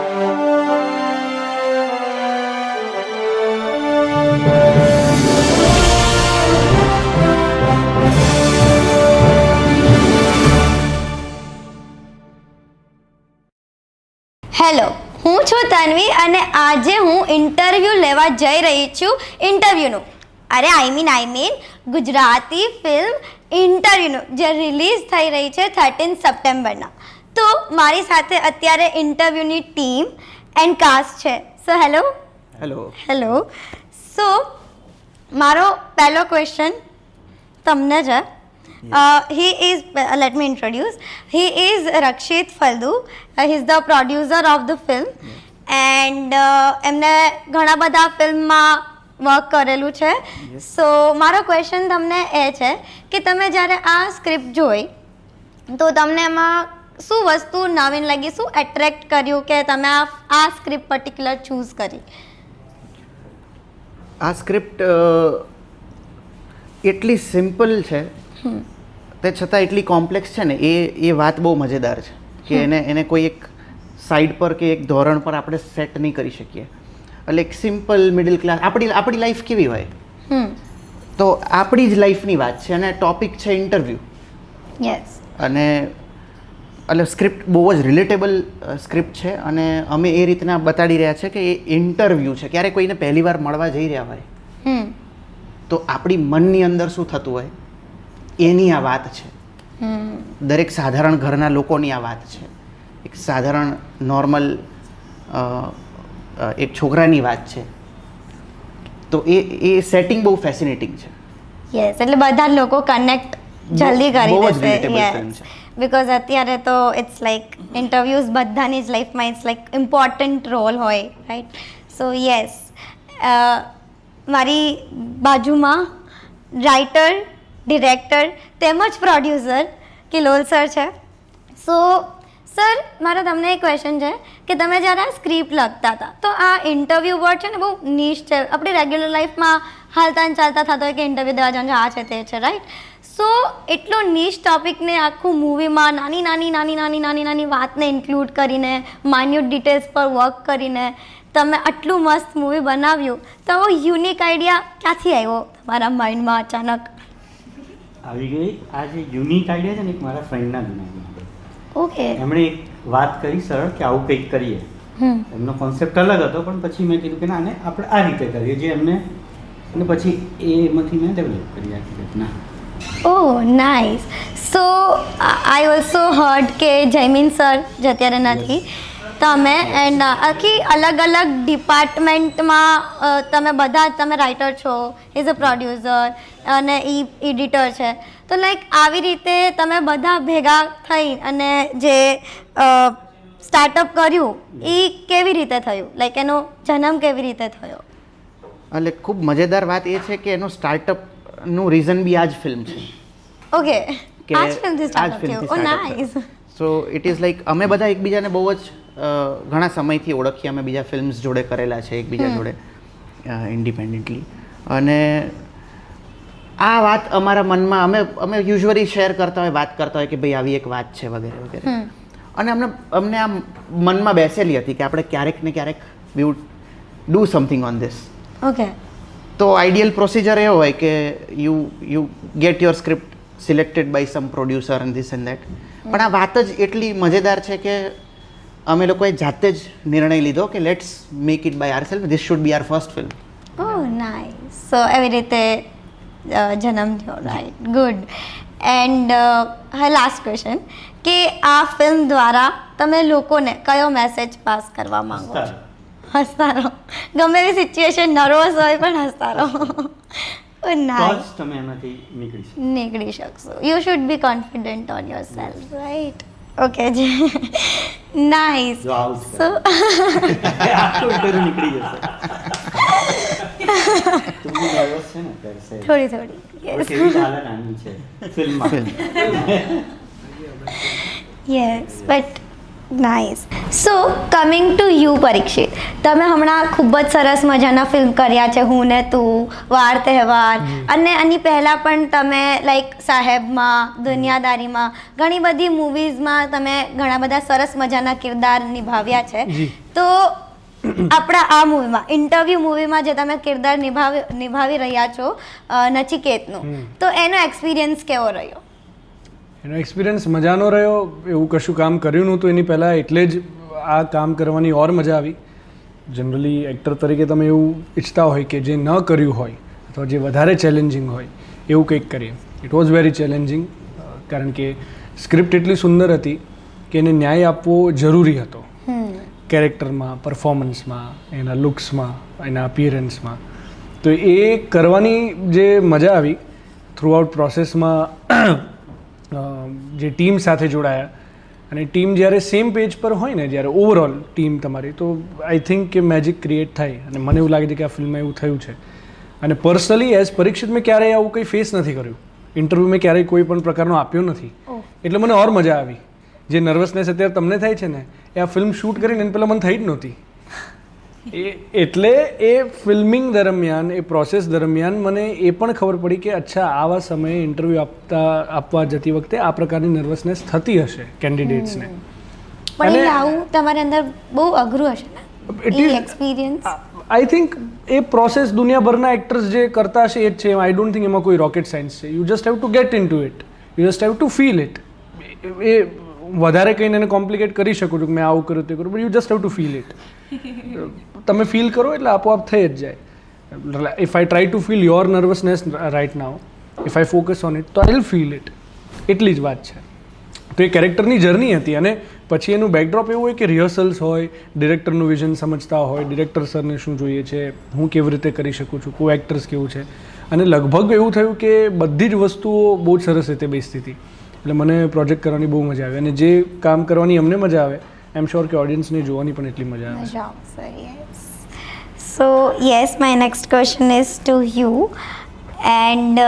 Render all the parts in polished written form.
Hello, હું છું તન્વી અને આજે હું ઇન્ટરવ્યૂ લેવા જઈ રહી છું ઇન્ટરવ્યૂનું. આઈ મીન ગુજરાતી ફિલ્મ ઇન્ટરવ્યૂનું જે રિલીઝ થઈ રહી છે 13 સપ્ટેમ્બરના. તો મારી સાથે અત્યારે ઇન્ટરવ્યૂની ટીમ એન્ડ કાસ્ટ છે. So hello. સો મારો પહેલો ક્વેશ્ચન તમને છે. Let me introduce. He is Rakshit Faldu. He is the producer of the film. And એમને ઘણા બધા ફિલ્મમાં વર્ક કરેલું છે. સો મારો ક્વેશ્ચન તમને એ છે કે તમે જ્યારે આ સ્ક્રિપ્ટ જોઈ તો તમને એમાં શું વસ્તુ નવીન લાગી, શું એટ્રેક્ટ કર્યું કે તમે આ સ્ક્રિપ્ટ પર્ટિક્યુલર ચૂઝ કરી? આ સ્ક્રિપ્ટ એટલી સિમ્પલ છે તે છતાં એટલી કોમ્પ્લેક્સ છે ને, એ વાત બહુ મજેદાર છે કે એને કોઈ એક સાઈડ પર કે એક ધોરણ પર આપણે સેટ નહીં કરી શકીએ. એટલે એક સિમ્પલ મિડલ ક્લાસ આપણી લાઈફ કેવી હોય, તો આપણી જ લાઈફની વાત છે અને ટોપિક છે ઇન્ટરવ્યૂ. યસ. અને એટલે સ્ક્રિપ્ટ બહુ જ રિલેટેબલ સ્ક્રિપ્ટ છે અને અમે એ રીતના બતાડી રહ્યા છે કે એ ઇન્ટરવ્યૂ છે. ક્યારે કોઈને પહેલી વાર મળવા જઈ રહ્યા હોય તો આપણી મનની અંદર શું થતું હોય એની આ વાત છે. દરેક સાધારણ ઘરના લોકોની આ વાત છે. એક સાધારણ નોર્મલ એક છોકરાની વાત છે. તો એ સેટિંગ બહુ ફેસિનેટિંગ છે. યસ, એટલે બધા લોકો કનેક્ટ જલ્દી કરી દેશે. યસ, બિકોઝ અત્યારે તો ઇટ્સ લાઈક ઇન્ટરવ્યૂઝ બધાની જ લાઈફમાં ઇટ્સ લાઈક ઇમ્પોર્ટન્ટ રોલ હોય, રાઈટ? સો યસ, મારી બાજુમાં રાઇટર, ડિરેક્ટર તેમજ પ્રોડ્યુસર કિલોલ સર છે. સો સર, મારો તમને એક ક્વેશ્ચન છે કે તમે જ્યારે આ સ્ક્રિપ્ટ લખતા હતા તો આ ઇન્ટરવ્યૂ વર્ડ છે ને બહુ નીશ છે. આપણી રેગ્યુલર લાઈફમાં હાલતા ને ચાલતા થતો હોય કે ઇન્ટરવ્યૂ દેવા જવાનું છે, આ છે તે છે, રાઈટ? સો એટલો નીશ ટોપિકને આખું મૂવીમાં નાની વાતને ઇન્ક્લુડ કરીને, માઇન્યુટ ડિટેલ્સ પર વર્ક કરીને તમે આટલું મસ્ત મૂવી બનાવ્યું, તો યુનિક આઈડિયા ક્યાંથી આવ્યો તમારા માઇન્ડમાં અચાનક? આવી ગઈ આ જે યુનિક આઈડિયા છે ને, એક મારા ફ્રેન્ડના દિમાગમાં. ઓકે. એમણે એક વાત કરી સરળ કે આવું કંઈક કરીએ. એમનો કોન્સેપ્ટ અલગ હતો, પણ પછી મેં કીધું કે ના, આને આપણે આ રીતે કરીએ જે એમને, અને પછી એમાંથી મેં ડેવલપ કરી આખી રીતના. Oh, nice. So I also heard કે જયમીન સર જે અત્યારે નથી, તમે એન્ડ આખી અલગ અલગ ડિપાર્ટમેન્ટમાં તમે રાઇટર છો, ઇઝ અ પ્રોડ્યુસર અને એડિટર છે. તો લાઈક આવી રીતે તમે બધા ભેગા થઈ અને જે સ્ટાર્ટઅપ કર્યું એ કેવી રીતે થયું? લાઈક એનો જન્મ કેવી રીતે થયો? એટલે ખૂબ મજેદાર વાત એ છે કે એનું સ્ટાર્ટઅપનું રીઝન બી આ જ ફિલ્મ છે. ઓકે, કે આ જ ફિલ્મથી સ્ટાર્ટઅપ થયું. Oh nice. So it is like અમે બધા એકબીજાને બહુ જ ઘણા સમયથી ઓળખીએ. અમે બીજા ફિલ્મ્સ જોડે કરેલા છે એકબીજા જોડે ઇન્ડિપેન્ડન્ટલી. અને આ વાત અમારા મનમાં અમે યુઝ્યુઅલી શેર કરતા હોય, વાત કરતા હોય કે ભાઈ આવી એક વાત છે વગેરે વગેરે. અને અમને આ મનમાં બેસેલી હતી કે આપણે ક્યારેક ને ક્યારેક we would do something on this. Okay. તો આઈડિયલ પ્રોસિજર એવો હોય કે you get your script selected by some producer and this and that. પણ આ વાત જ એટલી મજેદાર છે કે અમે લોકોએ જાતે જ નિર્ણય લીધો કે let's make it by ourselves. This should be our first film. Oh, nice. So એવી રીતે જન્મ થયો, right? Good. And last question કે આ ફિલ્મ દ્વારા તમે લોકોને કયો મેસેજ પાસ કરવા માંગો છો? હસતા રહો, ગમે એવી સિચ્યુએશન, નર્વસ હોય પણ હસતા રહો. નાઇસ. તમે એમાંથી નીકળી શકશો. You should be confident on your self, right? Okay ji, nice. So નીકળી જશે. થોડી yes, but nice. So coming to you Parikshit, તમે હમણાં ખૂબ જ સરસ મજાના ફિલ્મ કર્યા છે, હું ને તું, વાર તહેવાર, અને આની પહેલાં પણ તમે લાઈક સાહેબમાં, દુનિયાદારીમાં, ઘણી બધી મૂવીઝમાં તમે ઘણા બધા સરસ મજાના કિરદાર નિભાવ્યા છે. તો આપણા આ મૂવીમાં, ઇન્ટરવ્યૂ મૂવીમાં જે તમે કિરદાર નિભાવી રહ્યા છો નચિકેતનું, તો એનો એક્સપિરિયન્સ કેવો રહ્યો? એનો એક્સપિરિયન્સ મજાનો રહ્યો. એવું કશું કામ કર્યું નહોતું એની પહેલાં, એટલે જ આ કામ કરવાની ઓર મજા આવી. જનરલી એક્ટર તરીકે તમે એવું ઈચ્છતા હોય કે જે ન કર્યું હોય અથવા જે વધારે ચેલેન્જિંગ હોય એવું કંઈક કરીએ. ઇટ વોઝ વેરી ચેલેન્જિંગ, કારણ કે સ્ક્રિપ્ટ એટલી સુંદર હતી કે એને ન્યાય આપવો જરૂરી હતો. કેરેક્ટરમાં, પરફોર્મન્સમાં, એના લુક્સમાં, એના અપિયરન્સમાં. તો એ કરવાની જે મજા આવી થ્રુ આઉટ પ્રોસેસમાં, જે ટીમ સાથે જોડાયા, અને ટીમ જ્યારે સેમ પેજ પર હોય ને, જ્યારે ઓવરઓલ ટીમ તમારી, તો આઈ થિંક કે મેજિક ક્રિએટ થાય. અને મને એવું લાગે છે કે આ ફિલ્મમાં એવું થયું છે. અને પર્સનલી એઝ પરીક્ષિત મેં ક્યારેય આવું કંઈ ફેસ નથી કર્યું. ઇન્ટરવ્યૂ મેં ક્યારેય કોઈ પણ પ્રકારનો આપ્યો નથી, એટલે મને ઓર મજા આવી. જે નર્વસનેસ અત્યારે તમને થાય છે ને, એ આ ફિલ્મ શૂટ કરીને એને પહેલાં મને થઈ જ નહોતી. એટલે એ ફિલ્મિંગ દરમિયાન, એ પ્રોસેસ દરમિયાન મને એ પણ ખબર પડી કે અચ્છા, આવા સમયે ઇન્ટરવ્યૂ આપવા જતી વખતે આ પ્રકારની નર્વસનેસ થતી હશે કેન્ડિડેટ્સને. પણ એ આવું તમારી અંદર બહુ અઘરું હશે ને, એ એક્સપિરિયન્સ? આઈ થિંક એ પ્રોસેસ દુનિયાભરના એક્ટર્સ જે કરતા હશે એ જ છે. આઈ ડોન્ટ થિંક એમાં કોઈ રોકેટ સાયન્સ છે. You just have to get in to it, you just have to feel it. એ વધારે કહીને એને કોમ્પ્લિકેટ કરી શકો છો કે મેં આવું કર્યું તે કર્યું, but you just have to feel it. તમે ફીલ કરો એટલે આપોઆપ થઈ જ જાય. If I try to feel your nervousness right now, if I focus on it, તો આઈ વિલ ફીલ ઇટ. એટલી જ વાત છે. તો એ કેરેક્ટરની જર્ની હતી. અને પછી એનું બેકડ્રોપ એવું હોય કે રિહર્સલ્સ હોય, ડિરેક્ટરનું વિઝન સમજતા હોય, ડિરેક્ટર સરને શું જોઈએ છે, હું કેવી રીતે કરી શકું છું, કો એક્ટર્સ કેવું છે. અને લગભગ એવું થયું કે બધી જ વસ્તુઓ બહુ જ સરસ રીતે બેસતી હતી. એટલે મને પ્રોજેક્ટ કરવાની બહુ મજા આવે. અને જે કામ કરવાની અમને મજા આવે, આઈ એમ શ્યોર કે ઓડિયન્સને જોવાની પણ એટલી મજા આવે. સો yes, my next question is to you. And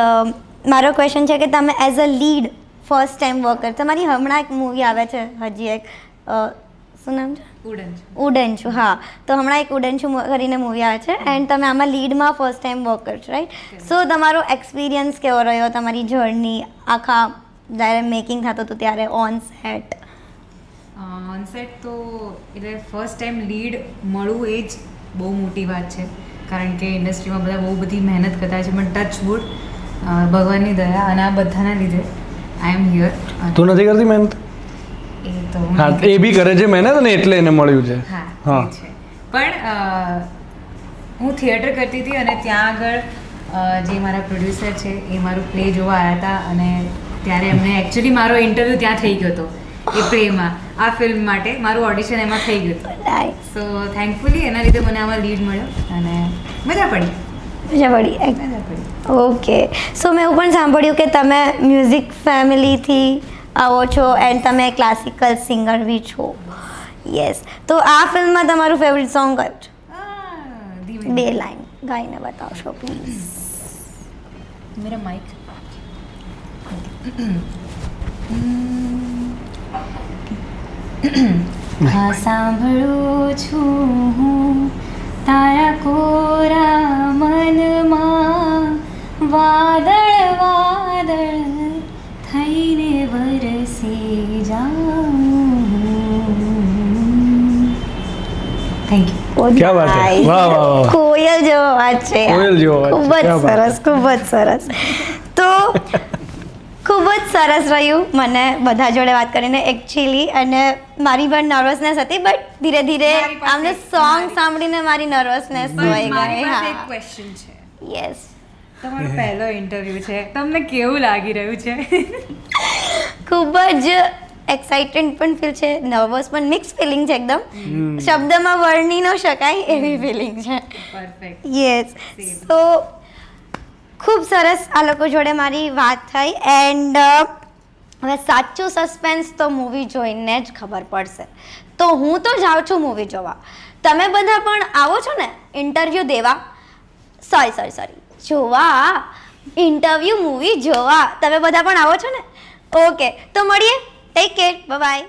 મારો ક્વેશ્ચન છે કે તમે as a lead first time work કર, તમારી હમણાં એક મૂવી આવે છે, હજી એક, શું નામ છે? ઉડનચુ. હા, તો હમણાં એક ઉડનચુ કરીને મૂવી આવે છે, એન્ડ તમે આમાં લીડમાં ફર્સ્ટ ટાઈમ વર્ક કરશો, રાઈટ? સો તમારો એક્સપિરિયન્સ કેવો રહ્યો, તમારી જર્ની આખા જ્યારે મેકિંગ થતું હતું ત્યારે ઓન સેટ? ઓન સેટ તો એટલે ફર્સ્ટ ટાઈમ લીડ મળવું એ જ બહુ મોટી વાત છે, કારણ કે ઇન્ડસ્ટ્રીમાં બધા બહુ બધી મહેનત કરતા છે, પણ ટચ વુડ, ભગવાનની દયા અને આ બધાના લીધે આઈ એમ હિયર. તું નથી કરતી મહેનત? એ તો હા, એ બી કરે છે મહેનત, અને એટલે એને મળ્યું છે. હા, એ છે. પણ હું થિયેટર કરતી હતી, અને ત્યાં આગળ જે મારા પ્રોડ્યુસર છે એ મારું પ્લે જોવા આવ્યા હતા, અને ત્યારે એમને એકચ્યુઅલી મારો ઇન્ટરવ્યૂ ત્યાં થઈ ગયો હતો એ પ્લેમાં. આ ફિલ્મ માટે મારું ઓડિશન એમાં થઈ ગયું હતું. સો થેન્કફુલી એના લીધે મને આમાં લીડ મળ્યો અને મજા પડી. ઓકે. સો મેં એવું પણ સાંભળ્યું કે તમે મ્યુઝિક ફેમિલીથી આવો છો, એન્ડ તમે ક્લાસિકલ સિંગર બી છો. યસ. તો આ ફિલ્મમાં તમારું ફેવરિટ સોંગ કયું છે? 2 લાઈન ગાઈને બતાવશો પ્લીઝ. Mera Mike. હા, સાંભળું છું હું તારા કોરા મનમાં, વાદળ વાદળ થઈને વરસી જાઉં. Thank you. ક્યા વાત છે! વાહ વાહ વાહ! કોયલ જેવો વાત છે. કોયલ જેવો વાત છે. ખૂબ જ ક્યા વાત સરસ, ખૂબ જ સરસ. તો ખૂબ જ સરસ રહ્યું મને બધા જોડે વાત કરીને એકચ્યુઅલી, અને મારી પણ નર્વસનેસ હતી, બટ ધીરે ધીરે આમને સોંગ સાંભળીને મારી નર્વસનેસ ધોઈ ગઈ. એક હા, ક્વેશ્ચન છે. યસ. તમારો પહેલો ઇન્ટરવ્યૂ છે, તમને કેવું લાગી રહ્યું છે? ખૂબ જ એક્સાઇટેડ પણ ફીલ છે, નર્વસ પણ, મિક્સ ફિલિંગ છે એકદમ. શબ્દમાં વર્ણી ન શકાય એવી ફિલિંગ છે. પરફેક્ટ. યસ. સો ખૂબ સરસ આ લોકો જોડે મારી વાત થઈ. એન્ડ હવે સાચું સસ્પેન્સ તો મૂવી જોઈને જ ખબર પડશે. તો હું તો જાઉં છું મૂવી જોવા, તમે બધા પણ આવો છો ને ઇન્ટરવ્યૂ દેવા? સોરી, જોવા, ઇન્ટરવ્યૂ મૂવી જોવા તમે બધા પણ આવો છો ને? ઓકે, તો મળીએ. Take care, bye bye.